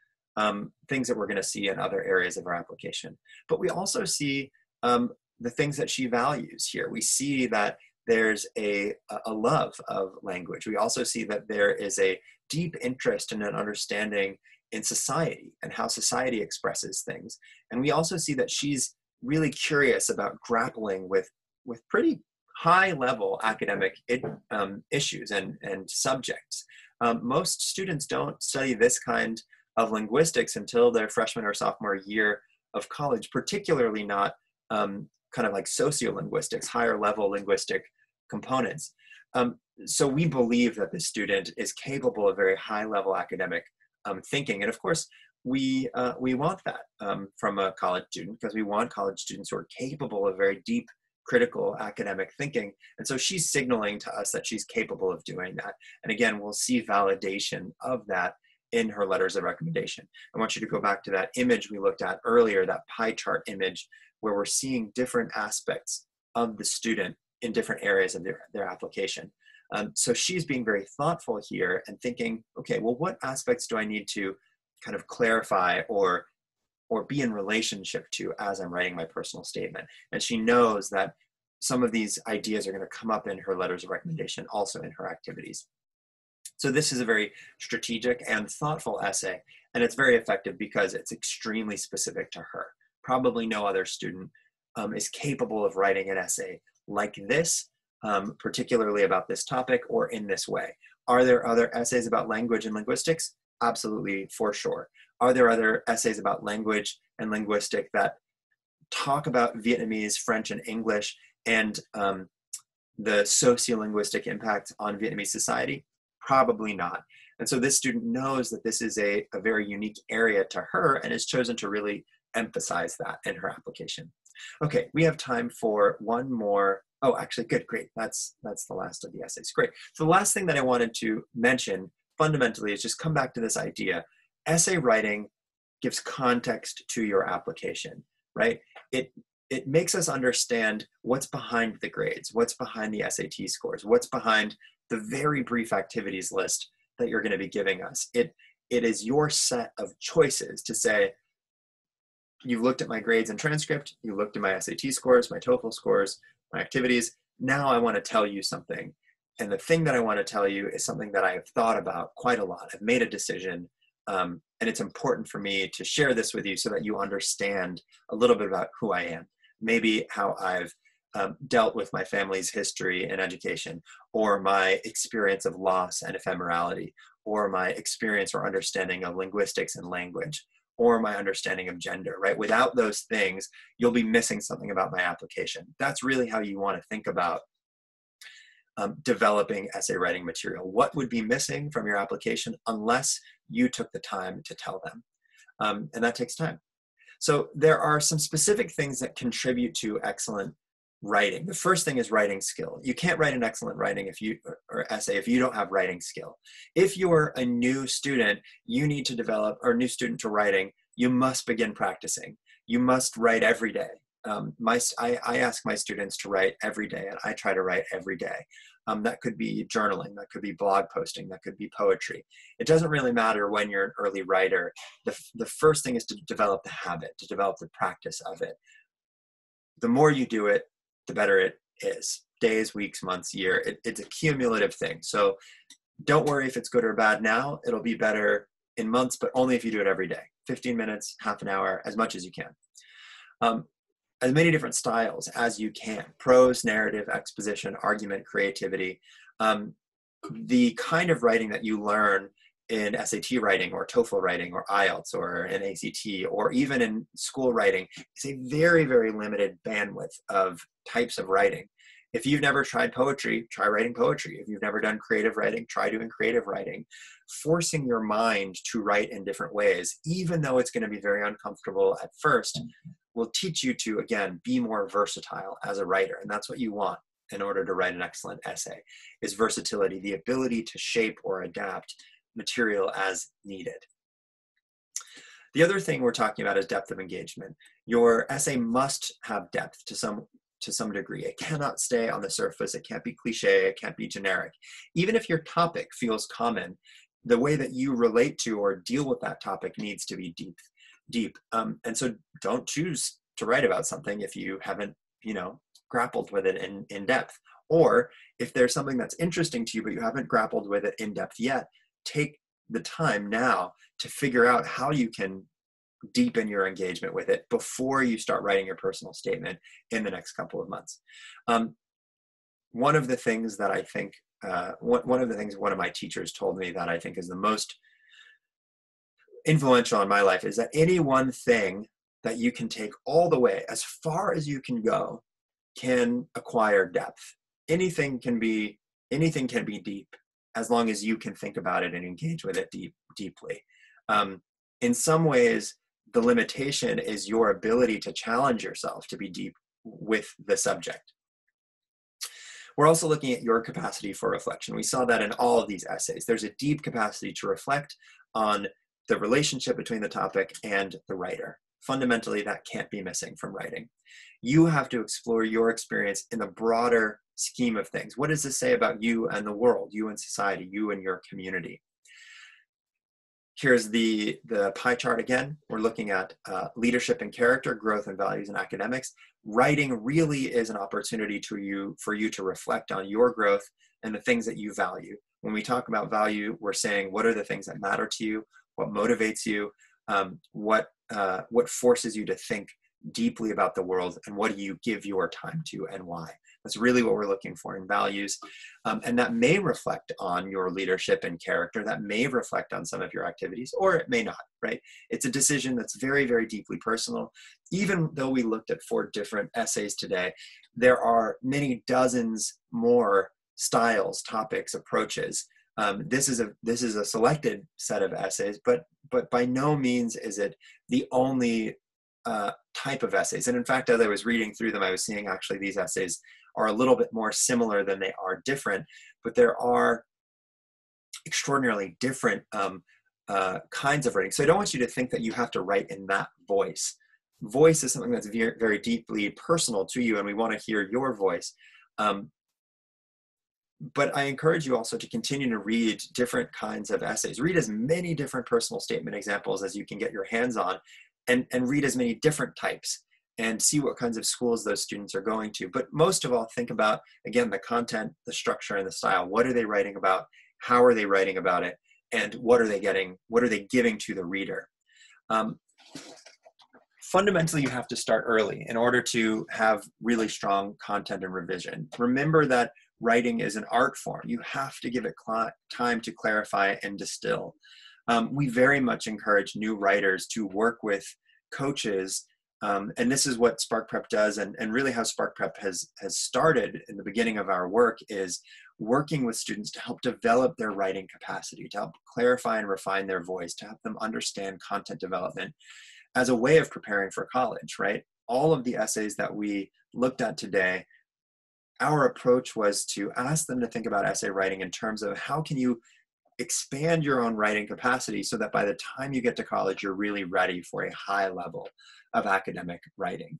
things that we're going to see in other areas of our application. But we also see the things that she values here. We see that there's a love of language. We also see that there is a deep interest in an understanding in society and how society expresses things. And we also see that she's really curious about grappling with pretty high-level academic issues and subjects. Most students don't study this kind of linguistics until their freshman or sophomore year of college, particularly not kind of like sociolinguistics, higher level linguistic components. So we believe that this student is capable of very high level academic thinking. And of course, we want that from a college student, because we want college students who are capable of very deep critical academic thinking. And so she's signaling to us that she's capable of doing that. And again, we'll see validation of that in her letters of recommendation. I want you to go back to that image we looked at earlier, that pie chart image, where we're seeing different aspects of the student in different areas of their application. So she's being very thoughtful here and thinking, okay, well, what aspects do I need to kind of clarify or be in relationship to as I'm writing my personal statement? And she knows that some of these ideas are going to come up in her letters of recommendation, also in her activities. So this is a very strategic and thoughtful essay, and it's very effective because it's extremely specific to her. Probably no other student is capable of writing an essay like this, particularly about this topic or in this way. Are there other essays about language and linguistics? Absolutely, for sure. Are there other essays about language and linguistic that talk about Vietnamese, French, and English and the sociolinguistic impact on Vietnamese society? Probably not. And so this student knows that this is a very unique area to her and has chosen to really emphasize that in her application. Okay, we have time for one more. Oh, actually, good, great. That's the last of the essays. Great. So the last thing that I wanted to mention fundamentally is just come back to this idea. Essay writing gives context to your application, right? It makes us understand what's behind the grades, what's behind the SAT scores, what's behind the very brief activities list that you're going to be giving us. It is your set of choices to say, you've looked at my grades and transcript, you looked at my SAT scores, my TOEFL scores, my activities. Now I want to tell you something. And the thing that I want to tell you is something that I have thought about quite a lot. I've made a decision, and it's important for me to share this with you so that you understand a little bit about who I am. Maybe how I've dealt with my family's history and education, or my experience of loss and ephemerality, or my experience or understanding of linguistics and language, or my understanding of gender, right? Without those things, you'll be missing something about my application. That's really how you want to think about developing essay writing material. What would be missing from your application unless you took the time to tell them? And that takes time. So there are some specific things that contribute to excellent writing. The first thing is writing skill. You can't write an excellent writing or essay if you don't have writing skill. If you're a new student, you need to develop, or new student to writing, you must begin practicing. You must write every day. I ask my students to write every day, and I try to write every day. That could be journaling, that could be blog posting, that could be poetry. It doesn't really matter when you're an early writer. The first thing is to develop the habit, to develop the practice of it. The more you do it, the better it is. Days, weeks, months, year. It's a cumulative thing. So don't worry if it's good or bad now. It'll be better in months, but only if you do it every day. 15 minutes, half an hour, as much as you can. As many different styles as you can. Prose, narrative, exposition, argument, creativity. The kind of writing that you learn in SAT writing or TOEFL writing or IELTS or in ACT or even in school writing is a very, very limited bandwidth of types of writing. If you've never tried poetry, try writing poetry. If you've never done creative writing, try doing creative writing. Forcing your mind to write in different ways, even though it's going to be very uncomfortable at first, will teach you to, again, be more versatile as a writer. And that's what you want. in order to write an excellent essay, is versatility, the ability to shape or adapt material as needed. The other thing we're talking about is depth of engagement. Your essay must have depth to some degree. It cannot stay on the surface. It can't be cliche. It can't be generic. Even if your topic feels common, the way that you relate to or deal with that topic needs to be deep. And so don't choose to write about something if you haven't, grappled with it in depth. Or if there's something that's interesting to you, but you haven't grappled with it in depth yet, take the time now to figure out how you can deepen your engagement with it before you start writing your personal statement in the next couple of months. One of the things that I think, one of my teachers told me that I think is the most influential in my life is that any one thing that you can take all the way, as far as you can go, can acquire depth. Anything can be deep as long as you can think about it and engage with it deeply. In some ways, the limitation is your ability to challenge yourself to be deep with the subject. We're also looking at your capacity for reflection. We saw that in all of these essays. There's a deep capacity to reflect on the relationship between the topic and the writer. Fundamentally, that can't be missing from writing. You have to explore your experience in the broader scheme of things. What does this say about you and the world, you and society, you and your community? Here's the pie chart again. We're looking at leadership and character, growth and values in academics. Writing really is an opportunity for you to reflect on your growth and the things that you value. When we talk about value, we're saying, what are the things that matter to you? What motivates you? What forces you to think deeply about the world, and what do you give your time to and why? That's really what we're looking for in values. And that may reflect on your leadership and character. That may reflect on some of your activities, or it may not, right? It's a decision that's very, very deeply personal. Even though we looked at 4 different essays today, there are many dozens more styles, topics, approaches. This is a selected set of essays, but by no means is it the only type of essays. And in fact, as I was reading through them, I was seeing actually these essays are a little bit more similar than they are different, but there are extraordinarily different kinds of writing. So I don't want you to think that you have to write in that voice. Voice is something that's very, very deeply personal to you, and we want to hear your voice. But I encourage you also to continue to read different kinds of essays. Read as many different personal statement examples as you can get your hands on, and read as many different types and see what kinds of schools those students are going to. But most of all, think about, again, the content, the structure, and the style. What are they writing about? How are they writing about it? And what are they giving to the reader? Fundamentally, you have to start early in order to have really strong content and revision. Remember that writing is an art form. You have to give it time to clarify and distill. We very much encourage new writers to work with coaches, and this is what Spark Prep does, and really how Spark Prep has started in the beginning of our work is working with students to help develop their writing capacity, to help clarify and refine their voice, to help them understand content development as a way of preparing for college, right? All of the essays that we looked at today, our approach was to ask them to think about essay writing in terms of how can you expand your own writing capacity so that by the time you get to college, you're really ready for a high level of academic writing.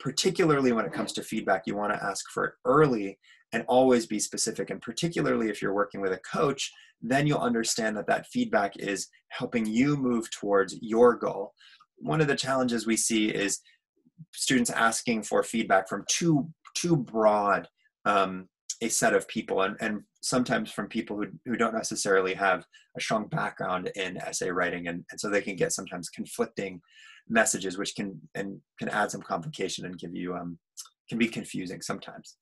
Particularly when it comes to feedback, you want to ask for it early and always be specific. And particularly if you're working with a coach, then you'll understand that that feedback is helping you move towards your goal. One of the challenges we see is students asking for feedback from too broad a set of people, and sometimes from people who don't necessarily have a strong background in essay writing, and so they can get sometimes conflicting messages, which can add some complication and give you can be confusing sometimes.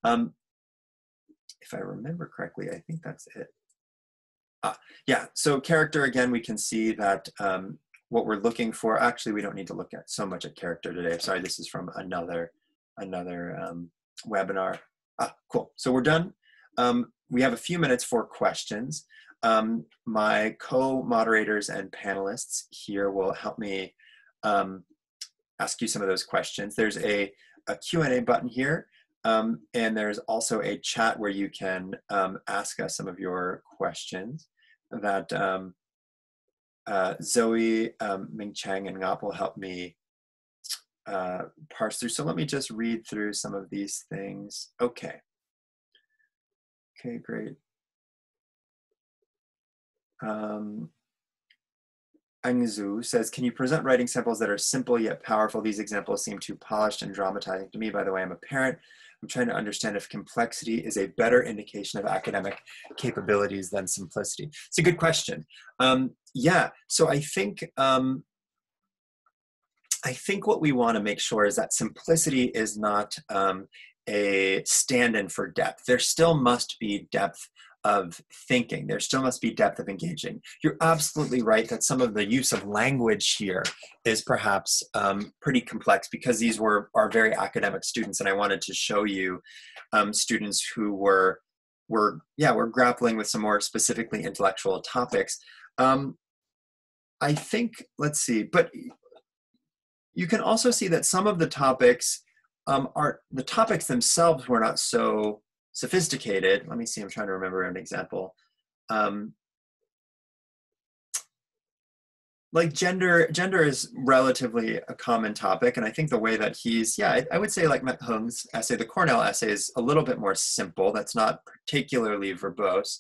If I remember correctly, I think that's it. Yeah, so character, again, we can see that what we're looking for, actually, we don't need to look at so much at character today. Sorry, this is from another webinar. Cool, so we're done. We have a few minutes for questions. My co-moderators and panelists here will help me ask you some of those questions. There's a Q&A button here. And there's also a chat where you can ask us some of your questions that Zoe, Ming Chang, and Ngap will help me parse through. So let me just read through some of these things. Okay. Okay, great. Angzu says, can you present writing samples that are simple yet powerful? These examples seem too polished and dramatizing to me. By the way, I'm a parent. I'm trying to understand if complexity is a better indication of academic capabilities than simplicity. It's a good question. Yeah, so I think what we want to make sure is that simplicity is not a stand-in for depth. There still must be depth of thinking. There still must be depth of engaging. You're absolutely right that some of the use of language here is perhaps pretty complex because these are very academic students, and I wanted to show you students who were grappling with some more specifically intellectual topics. I think, let's see, but you can also see that some of the topics the topics themselves were not so sophisticated. Let me see, I'm trying to remember an example. Like gender is relatively a common topic, and I think the way that he's, I would say like Matt Hung's essay, the Cornell essay, is a little bit more simple. That's not particularly verbose.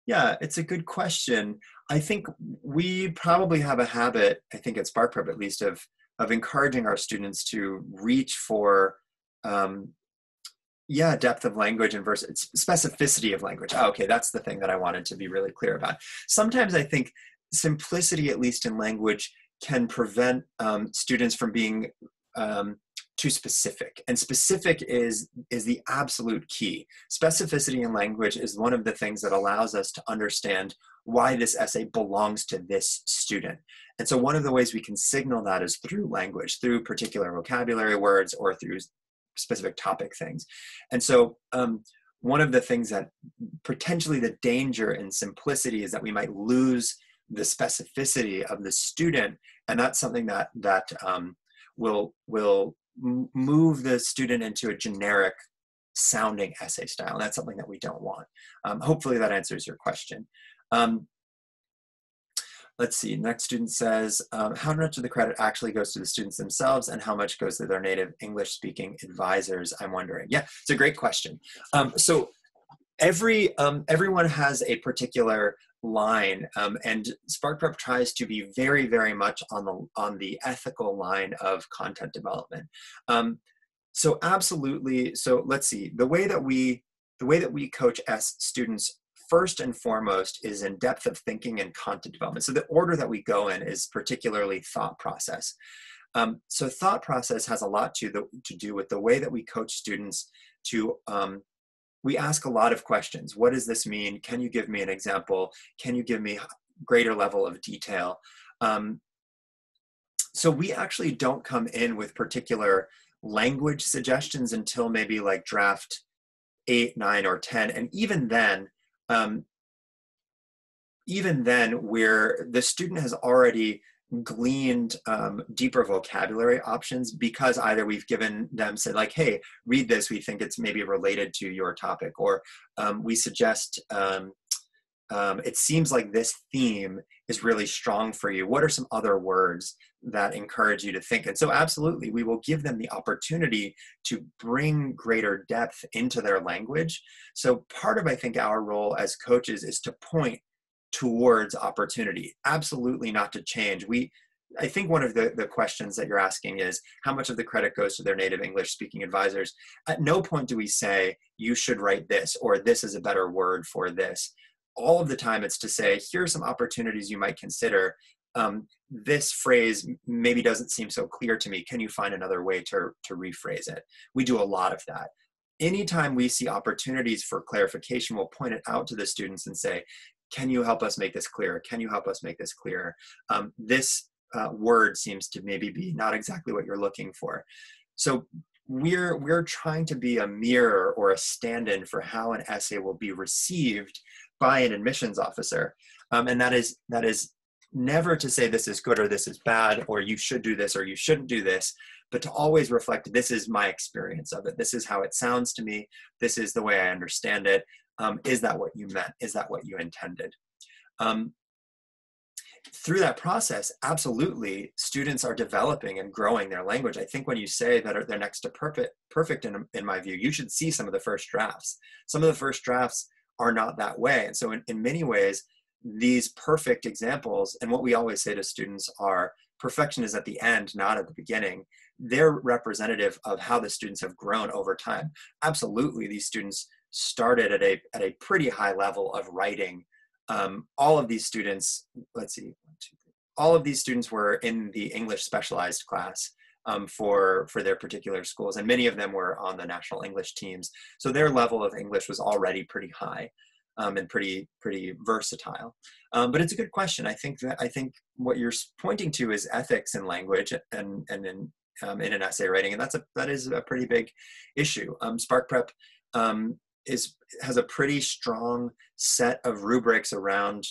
Yeah, it's a good question. I think we probably have a habit, I think at Spark Prep at least, of encouraging our students to reach for depth of language and versus specificity of language. Oh, okay, that's the thing that I wanted to be really clear about. Sometimes I think simplicity, at least in language, can prevent students from being too specific. And specific is the absolute key. Specificity in language is one of the things that allows us to understand why this essay belongs to this student. And so one of the ways we can signal that is through language, through particular vocabulary words or through specific topic things. And so one of the things that potentially the danger in simplicity is that we might lose the specificity of the student, and that's something that will move the student into a generic sounding essay style, and that's something that we don't want. Hopefully that answers your question. Let's see, next student says, how much of the credit actually goes to the students themselves and how much goes to their native English-speaking advisors, I'm wondering. Yeah, it's a great question. So everyone has a particular line, and Spark Prep tries to be very, very much on the ethical line of content development. So absolutely, so let's see, the way that we coach students first and foremost is in depth of thinking and content development. So the order that we go in is particularly thought process. So thought process has a lot to do with the way that we coach students to, we ask a lot of questions. What does this mean? Can you give me an example? Can you give me a greater level of detail? So we actually don't come in with particular language suggestions until maybe like draft 8, 9, or 10. And even then where the student has already gleaned deeper vocabulary options because either we've given them, said like, hey, read this, we think it's maybe related to your topic, or we suggest, it seems like this theme is really strong for you. What are some other words that encourage you to think? And so absolutely, we will give them the opportunity to bring greater depth into their language. So part of, I think, our role as coaches is to point towards opportunity, absolutely not to change. I think one of the questions that you're asking is how much of the credit goes to their native English speaking advisors. At no point do we say you should write this or this is a better word for this. All of the time it's to say, here are some opportunities you might consider. This phrase maybe doesn't seem so clear to me. Can you find another way to rephrase it? We do a lot of that. Anytime we see opportunities for clarification, we'll point it out to the students and say, can you help us make this clearer? Can you help us make this clearer? This word seems to maybe be not exactly what you're looking for. So we're trying to be a mirror or a stand-in for how an essay will be received by an admissions officer. And that is never to say this is good or this is bad, or you should do this or you shouldn't do this, but to always reflect, this is my experience of it. This is how it sounds to me. This is the way I understand it. Is that what you meant? Is that what you intended? Through that process, absolutely, students are developing and growing their language. I think when you say that they're next to perfect in my view, you should see some of the first drafts. Some of the first drafts are not that way. And so in many ways, these perfect examples, and what we always say to students are, perfection is at the end, not at the beginning. They're representative of how the students have grown over time. Absolutely, these students started at a pretty high level of writing. All of these students, let's see, all of these students were in the English specialized class for their particular schools, and many of them were on the national English teams. So their level of English was already pretty high and pretty versatile. But it's a good question. I think what you're pointing to is ethics in language and in an essay writing, and that is a pretty big issue. Spark Prep has a pretty strong set of rubrics around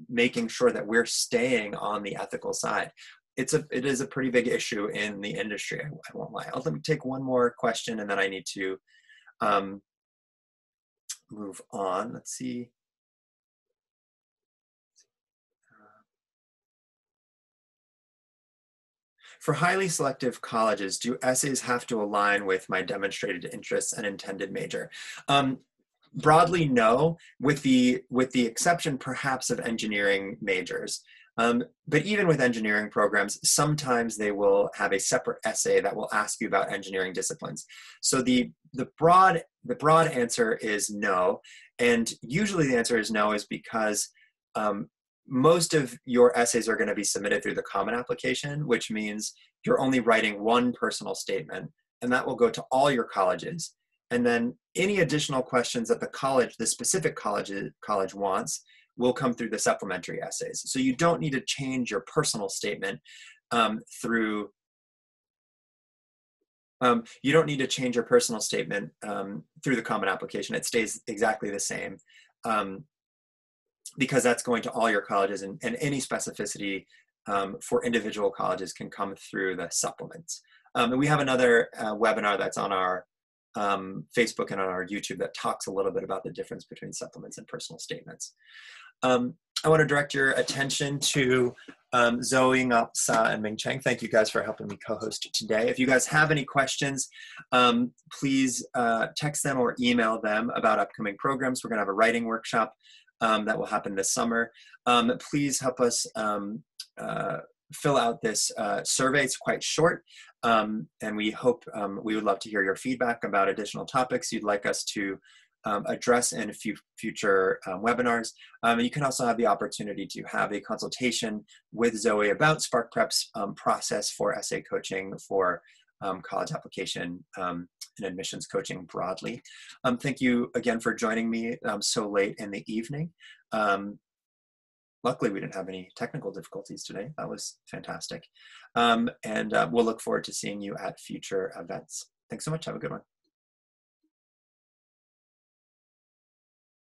making sure that we're staying on the ethical side. It is a pretty big issue in the industry. I won't lie. Let me take one more question, and then I need to move on. Let's see. For highly selective colleges, do essays have to align with my demonstrated interests and intended major? Broadly, no, with the exception perhaps of engineering majors. But even with engineering programs, sometimes they will have a separate essay that will ask you about engineering disciplines. So the broad answer is no, and usually the answer is no is because most of your essays are going to be submitted through the Common Application, which means you're only writing one personal statement, and that will go to all your colleges. And then any additional questions that the specific college wants will come through the supplementary essays. So you don't need to change your personal statement through the Common Application. It stays exactly the same. Because that's going to all your colleges, and any specificity for individual colleges can come through the supplements. And we have another webinar that's on our Facebook and on our YouTube that talks a little bit about the difference between supplements and personal statements. I want to direct your attention to Zoe, Ngap, Sa, and Ming Cheng. Thank you guys for helping me co-host today. If you guys have any questions, please text them or email them about upcoming programs. We're going to have a writing workshop that will happen this summer. Please help us fill out this survey. It's quite short, and we would love to hear your feedback about additional topics you'd like us to address in future webinars. You can also have the opportunity to have a consultation with Zoe about Spark Prep's process for essay coaching for college application and admissions coaching broadly. Thank you again for joining me so late in the evening. Luckily, we didn't have any technical difficulties today. That was fantastic. And we'll look forward to seeing you at future events. Thanks so much. Have a good one.